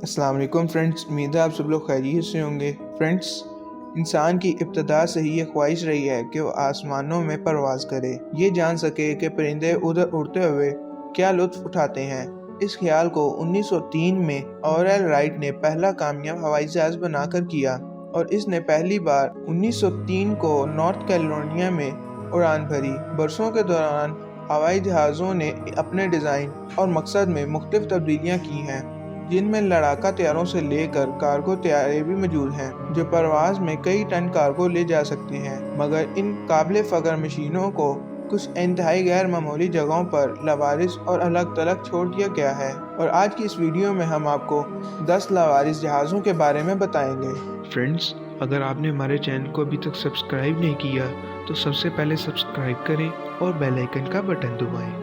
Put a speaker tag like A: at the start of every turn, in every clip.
A: السلام علیکم فرینڈس، امید ہے آپ سب لوگ خیریت سے ہوں گے۔ فرینڈس، انسان کی ابتدا سے ہی یہ خواہش رہی ہے کہ وہ آسمانوں میں پرواز کرے، یہ جان سکے کہ پرندے ادھر اڑتے ہوئے کیا لطف اٹھاتے ہیں۔ اس خیال کو 1903 میں اورل رائٹ نے پہلا کامیاب ہوائی جہاز بنا کر کیا، اور اس نے پہلی بار 1903 کو نارتھ کیرولینا میں اڑان بھری۔ برسوں کے دوران ہوائی جہازوں نے اپنے ڈیزائن اور مقصد میں مختلف تبدیلیاں کی ہیں، جن میں لڑاکا طیاروں سے لے کر کارگو طیارے بھی موجود ہیں جو پرواز میں کئی ٹن کارگو لے جا سکتے ہیں، مگر ان قابل فخر مشینوں کو کچھ انتہائی غیر معمولی جگہوں پر لاوارث اور الگ تھلگ چھوڑ دیا گیا ہے، اور آج کی اس ویڈیو میں ہم آپ کو 10 لاوارث جہازوں کے بارے میں بتائیں گے۔
B: فرینڈز، اگر آپ نے ہمارے چینل کو ابھی تک سبسکرائب نہیں کیا تو سب سے پہلے سبسکرائب کریں اور بیل آئیکن کا بٹن دبائیں۔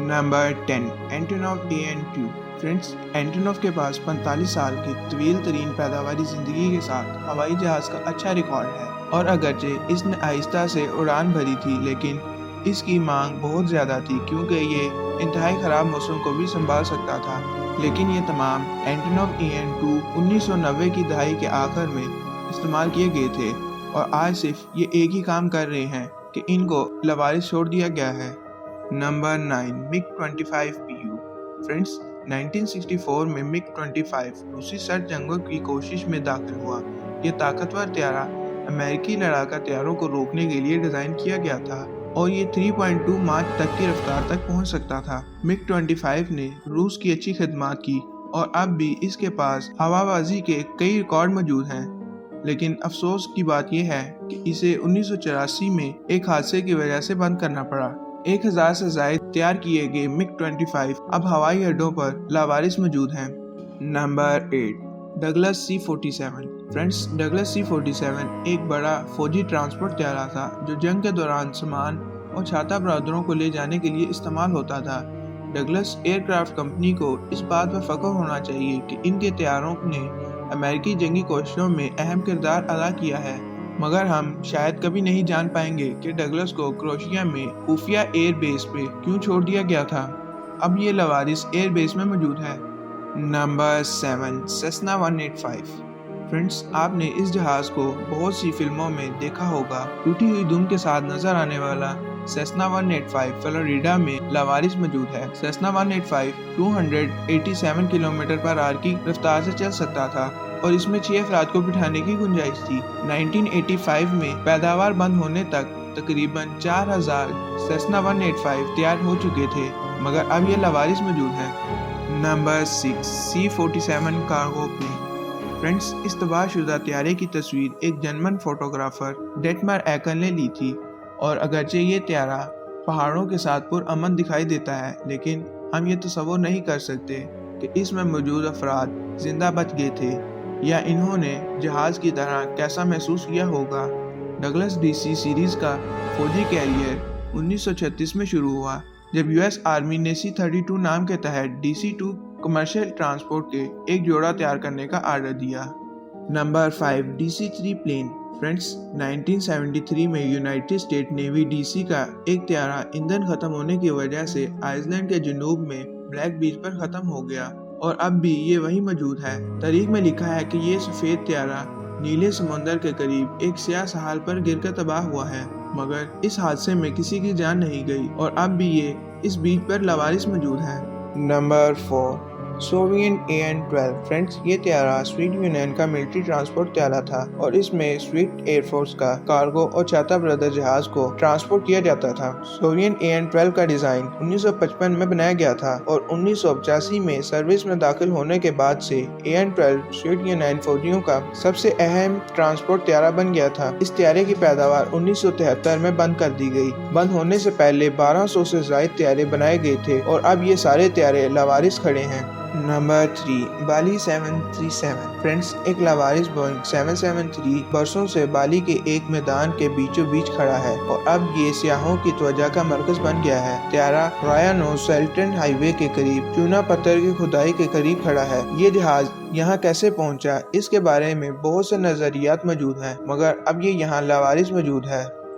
A: Number 10، Antonov AN-2۔ Friends, Antonov کے پاس 45 سال کی طویل ترین پیداواری زندگی کے ساتھ ہوائی جہاز کا اچھا ریکارڈ ہے، اور اگرچہ اس نے آہستہ سے اڑان بھری تھی، لیکن اس کی مانگ بہت زیادہ تھی کیونکہ یہ انتہائی خراب موسم کو بھی سنبھال سکتا تھا۔ لیکن یہ تمام اینٹونوف AN-2 1990 کی دہائی کے آخر میں استعمال کیے گئے تھے، اور آج صرف یہ ایک ہی کام کر رہے ہیں کہ ان کو لاوارث چھوڑ دیا گیا ہے۔ Number 9، MiG-25PU۔ فرینڈز، 1964 میں MiG-25 روسی سرد جنگوں کی کوشش میں داخل ہوا۔ یہ طاقتور طیارہ امریکی لڑاکا طیاروں کو روکنے کے لیے ڈیزائن کیا گیا تھا، اور یہ 3.2 ماچ تک کی رفتار تک پہنچ سکتا تھا۔ MiG-25 نے روس کی اچھی خدمات کی، اور اب بھی اس کے پاس ہوا بازی کے کئی ریکارڈ موجود ہیں، لیکن افسوس کی بات یہ ہے کہ اسے 1984 میں ایک حادثے کی وجہ سے بند کرنا پڑا۔ 1000 سے زائد تیار کیے گئے MiG-25 اب ہوائی اڈوں پر لاوارث موجود ہیں۔ Number 8، Douglas C-47۔ Friends, Douglas C-47 ایک بڑا فوجی ٹرانسپورٹ طیارہ تھا جو جنگ کے دوران سامان اور چھاتا برادروں کو لے جانے کے لیے استعمال ہوتا تھا۔ ڈگلس ایئر کرافٹ کمپنی کو اس بات پر فخر ہونا چاہیے کہ ان کے طیاروں نے امریکی جنگی کوششوں میں اہم کردار ادا کیا ہے، مگر ہم شاید کبھی نہیں جان پائیں گے کہ ڈگلس کو کروشیا میں خفیہ ایئر بیس پہ کیوں چھوڑ دیا گیا تھا۔ اب یہ لاوارث ایئر بیس میں موجود ہے۔ Number 7، Cessna 185۔ فرینڈز، آپ نے اس جہاز کو بہت سی فلموں میں دیکھا ہوگا۔ ٹوٹی ہوئی دم کے ساتھ نظر آنے والا سیسنا 185 فلوریڈا میں لاوارث موجود ہے۔ سیسنا 185 287 کلومیٹر/آور کی رفتار سے چل سکتا تھا، اور اس میں 6 افراد کو بٹھانے کی گنجائش تھی۔ 1985 میں پیداوار بند ہونے تک تقریباً 4000 سیسنا 185 تیار ہو چکے تھے، مگر اب یہ لاوارث موجود ہیں۔ Number 6، C-47 cargo plane. Friends, اس تباہ شدہ طیارے کی تصویر ایک جرمن فوٹوگرافر ڈیٹمر ایکل نے لی تھی، اور اگرچہ یہ طیارہ پہاڑوں کے ساتھ پرامن دکھائی دیتا ہے، لیکن ہم یہ تصور نہیں کر سکتے کہ اس میں موجود افراد زندہ بچ گئے تھے، یا انہوں نے جہاز کی طرح کیسا محسوس کیا ہوگا۔ ڈگلس DC سیریز کا فوجی کیریئر 1936 میں شروع ہوا، جب US آرمی نے C-32 نام کے تحت DC-2 کمرشل ٹرانسپورٹ کے ایک جوڑا تیار کرنے کا آرڈر دیا۔ Number 5، DC-3 plane. فرینڈز، 1973 میں یونائٹڈ اسٹیٹ نیوی DC کا ایک طیارہ ایندھن ختم ہونے کی وجہ سے آئس لینڈ کے جنوب میں بلیک بیچ پر ختم ہو گیا، اور اب بھی یہ وہیں موجود ہے۔ تاریخ میں لکھا ہے کہ یہ سفید طیارہ نیلے سمندر کے قریب ایک سیاہ ساحل پر گر کر تباہ ہوا ہے، مگر اس حادثے میں کسی کی جان نہیں گئی، اور اب بھی یہ اس بیچ پر لاوارث موجود ہے۔ Number 4، Soviet AN-12۔ فرینڈز، یہ طیارہ سوویت یونین کا ملٹری ٹرانسپورٹ طیارہ تھا، اور اس میں سوویت ایئر فورس کا کارگو اور چھاتا بردار جہاز کو ٹرانسپورٹ کیا جاتا تھا۔ سوویت AN-12 کا ڈیزائن 1955 میں بنایا گیا تھا، اور 1985 میں سروس میں داخل ہونے کے بعد سے AN-12 سوویت یونین فوجیوں کا سب سے اہم ٹرانسپورٹ طیارہ بن گیا تھا۔ اس طیارے کی پیداوار 1973 میں بند کر دی گئی۔ بند ہونے سے پہلے 1200 سے زائد طیارے بنائے گئے تھے، اور اب یہ سارے طیارے لاوارث کھڑے ہیں۔ نمبر 3، بالی 737۔ فرینڈز، ایک لاوارث بوئنگ 773 برسوں سے بالی کے ایک میدان کے بیچوں بیچ کھڑا ہے، اور اب یہ سیاحوں کی توجہ کا مرکز بن گیا ہے۔ طیارہ رایانو سیلٹن ہائی وے کے قریب چونا پتھر کی کھدائی کے قریب کھڑا ہے۔ یہ جہاز یہاں کیسے پہنچا، اس کے بارے میں بہت سے نظریات موجود ہیں، مگر اب یہ یہاں لاوارث موجود ہے۔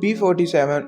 A: P-47